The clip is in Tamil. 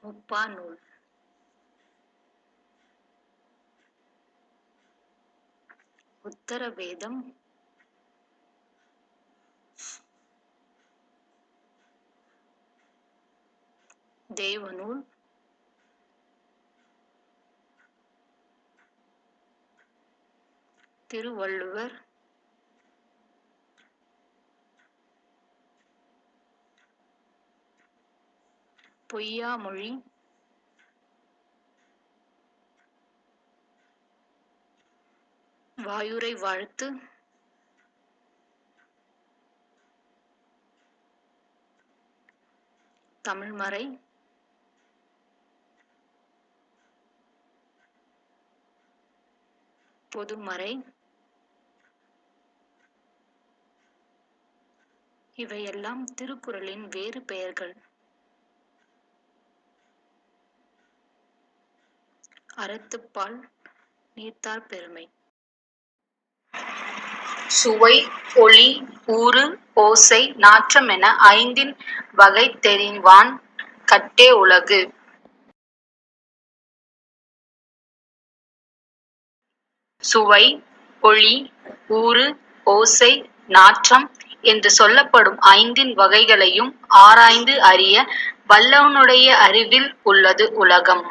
முப்பா நூல். உத்தர வேதம், தேவநூல், திருவள்ளுவர், பொய்யாமொழி, வாயுரை வாழ்த்து, தமிழ்மறை, பொதுமறை, இவையெல்லாம் திருக்குறளின் வேறு பெயர்கள். அறத்துப்பால் நீத்தார் பெருமை. சுவை, ஒளி, ஊறு, ஓசை, நாற்றம் என ஐந்தின் வகை தெரிவான் கட்டே உலகு. சுவை, ஒளி, ஊறு, ஓசை, நாற்றம் என்று சொல்லப்படும் ஐந்தின் வகைகளையும் ஆராய்ந்து அறிய வல்லவனுடைய அறிவில் உள்ளது உலகம்.